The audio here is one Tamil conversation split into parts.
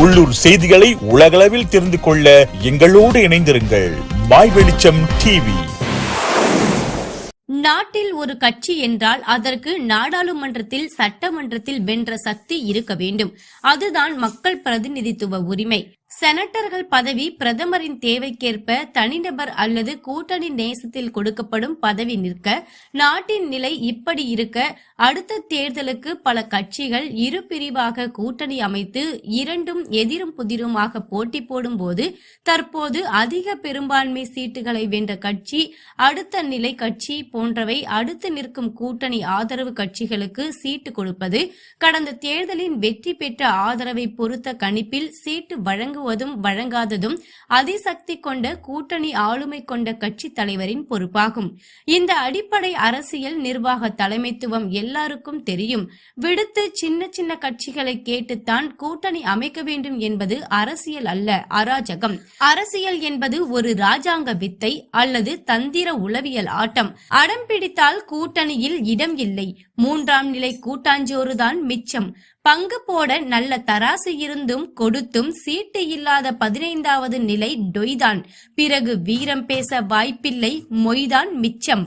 உள்ளூர் செய்திகளை உலகளவில் தெரிந்து கொள்ள எங்களோடு இணைந்திருங்கள். மாய் வெளிச்சம் டிவி. நாட்டில் ஒரு கட்சி என்றால் அதற்கு நாடாளுமன்றத்தில் சட்டமன்றத்தில் வென்ற சக்தி இருக்க வேண்டும். அதுதான் மக்கள் பிரதிநிதித்துவ உரிமை. செனட்டர்கள் பதவி பிரதமரின் தேவைக்கேற்ப தனிநபர் அல்லது கூட்டணி நேசத்தில் கொடுக்கப்படும் பதவி நிற்க, நாட்டின் நிலை இப்படி இருக்க அடுத்த தேர்தலுக்கு பல கட்சிகள் இரு பிரிவாக கூட்டணி அமைத்து இரண்டும் எதிரும் புதிருமாக போட்டி போடும் போது தற்போது அதிக பெரும்பான்மை சீட்டுகளை வென்ற கட்சி, அடுத்த நிலை கட்சி போன்றவை அடுத்து நிற்கும் கூட்டணி ஆதரவு கட்சிகளுக்கு சீட்டு கொடுப்பது, கடந்த தேர்தலின் வெற்றி பெற்ற ஆதரவை பொறுத்த கணிப்பில் சீட்டு வழங்காததும் அதிசக்தி கொண்ட கூட்டணி ஆளுமை கொண்ட கட்சி தலைவரின் பொறுப்பாகும். இந்த அடிப்படை அரசியல் நிர்வாக தலைமைத்துவம் எல்லாருக்கும் தெரியும். விடுத்து சின்ன சின்ன கட்சிகளை கேட்டுத்தான் கூட்டணி அமைக்க வேண்டும் என்பது அரசியல் அல்ல, அராஜகம். அரசியல் என்பது ஒரு ராஜாங்க வித்தை அல்லது தந்திர உளவியல் ஆட்டம். அடம் பிடித்தால் கூட்டணியில் இடம் இல்லை. மூன்றாம் நிலை கூட்டாஞ்சோறுதான் மிச்சம். பங்கு போட நல்ல தராசு இருந்தும் கொடுத்தும் சீட்டு இல்லாத 15வது நிலை டொய்தான். பிறகு வீரம் பேச வாய்ப்பில்லை, மொய்தான் மிச்சம்.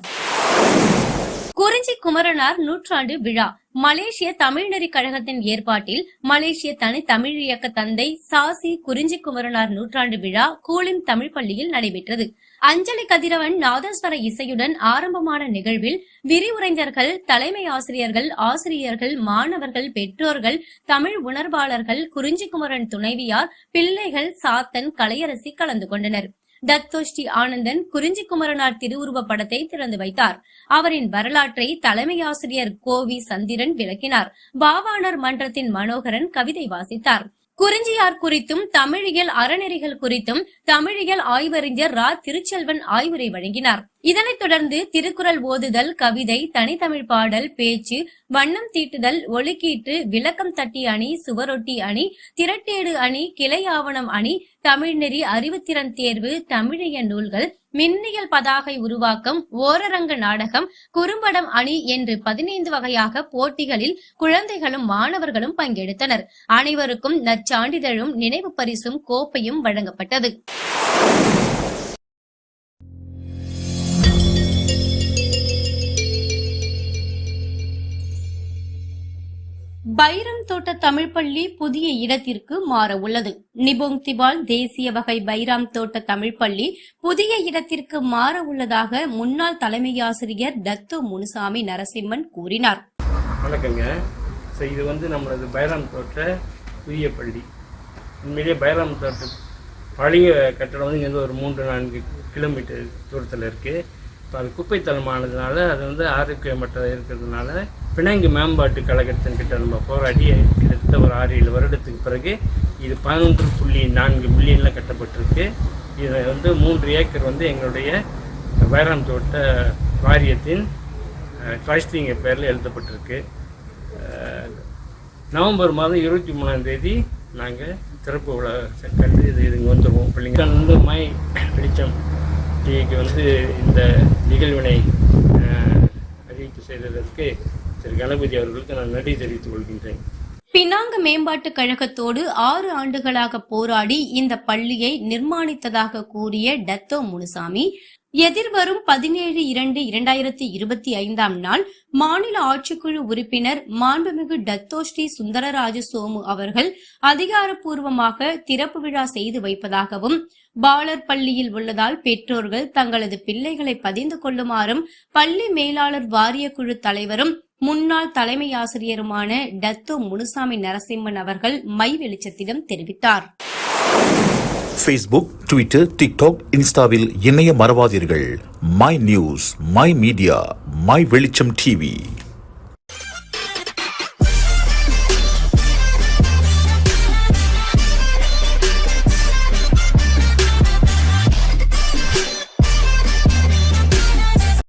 குறிஞ்சி குமரனார் நூற்றாண்டு விழா மலேசிய தமிழ்நெறி கழகத்தின் ஏற்பாட்டில் மலேசிய தனி தமிழ் இயக்க தந்தை சாசி குறிஞ்சி குமரனார் நூற்றாண்டு விழா கூலிம் தமிழ் பள்ளியில் நடைபெற்றது. அஞ்சலி கதிரவன் நாதஸ்வர இசையுடன் ஆரம்பமான நிகழ்வில் விரிவுரைஞர்கள், தலைமை ஆசிரியர்கள், ஆசிரியர்கள், மாணவர்கள், பெற்றோர்கள், தமிழ் உணர்வாளர்கள், குறிஞ்சி குமரன் துணைவியார், பிள்ளைகள், சாத்தன், கலையரசி கலந்து கொண்டனர். டத்தோஸ்ரீ ஆனந்தன் குறிஞ்சி குமரனார் திருவுருவ படத்தை திறந்து வைத்தார். அவரின் வரலாற்றை தலைமை ஆசிரியர் கோவி சந்திரன் விளக்கினார். பாவாணர் மன்றத்தின் மனோகரன் கவிதை வாசித்தார். குறிஞ்சியார் குறித்தும் தமிழியல் அறநெறிகள் குறித்தும் தமிழியல் ஆய்வறிஞர் ரா திருச்செல்வன் ஆய்வுரை வழங்கினார். இதனைத் தொடர்ந்து திருக்குறள் ஓதுதல், கவிதை, தனித்தமிழ் பாடல், பேச்சு, வண்ணம் தீட்டுதல், ஒலிக்கீற்று, விளக்கம் தட்டி அணி, சுவரொட்டி அணி, திரட்டேடு அணி, கிளை ஆவணம் அணி, தமிழ்நெறி, அறிவுத்திறன் தேர்வு, தமிழிய நூல்கள், மின்னியல் பதாகை உருவாக்கம், ஓரரங்க நாடகம், குறும்படம் அணி என்று 15 வகையாக போட்டிகளில் குழந்தைகளும் மாணவர்களும் பங்கெடுத்தனர். அனைவருக்கும் நற்சான்றிதழும் நினைவு பரிசும் கோப்பையும் வழங்கப்பட்டது. பைரம் தோட்ட தமிழ் பள்ளி புதிய இடத்திற்கு மாற உள்ளது. நிபோங் திபால் தேசிய வகை பைராம் தோட்ட தமிழ் பள்ளி புதிய இடத்திற்கு மாற உள்ளதாக முன்னாள் தலைமை ஆசிரியர் டத்தோ முனுசாமி நரசிம்மன் கூறினார். வணக்கங்க. இது நம்மளது பைராம் தோட்ட புதிய பள்ளி. உண்மையிலேயே பைராம் தோட்ட பழைய கட்டடம் இங்கேருந்து ஒரு 3-4 கிலோமீட்டர் தூரத்தில் இருக்குது. இப்போ அது குப்பைத்தலமானதுனால அது ஆரோக்கியமற்ற இருக்கிறதுனால பினாங்கு மேம்பாட்டு கழகத்தின் கிட்ட நம்ம போராடி கிட்டத்தட்ட ஒரு 6-7 வருடத்துக்கு பிறகு இது 11.4 மில்லியனில் கட்டப்பட்டிருக்கு. இது 3 ஏக்கர் எங்களுடைய பைராம் தோட்ட வாரியத்தின் ட்ரஸ்டிங்க பேரில் எழுதப்பட்டிருக்கு. நவம்பர் மாதம் 23ஆம் தேதி நாங்கள் திறப்பு விழா கண்டு இது இங்கே வந்துடுவோம். பிள்ளைங்க மாய் வெளிச்சம் டிவிக்கு இந்த நிகழ்வினை அறிவிப்பு செய்ததற்கு திரு கணபதி அவர்களுக்கு நான் நன்றி தெரிவித்துக் கொள்கின்றேன். பினாங்கு மேம்பாட்டு கழகத்தோடு 6 ஆண்டுகளாக போராடி இந்த பள்ளியை நிர்மாணித்ததாக கூறிய டத்தோ முனுசாமி, எதிர்வரும் 17/2/2025 நாள் மாநில ஆட்சிக்குழு உறுப்பினர் மாண்புமிகு டத்தோஸ்ரீ சுந்தரராஜ சோமு அவர்கள் அதிகாரப்பூர்வமாக திறப்பு விழா செய்து வைப்பதாகவும், பாலர் பள்ளியில் உள்ளதால் பெற்றோர்கள் தங்களது பிள்ளைகளை பதிந்து கொள்ளுமாறும் பள்ளி மேலாளர் வாரிய குழு தலைவரும் முன்னாள் தலைமை ஆசிரியருமான டத்தோ முனுசாமி நரசிம்மன் அவர்கள் மை வெளிச்சத்திடம் தெரிவித்தார். Facebook, Twitter, TikTok, Instaவில் இணைய மறவாதீர்கள். My news, my media, my Velicham TV.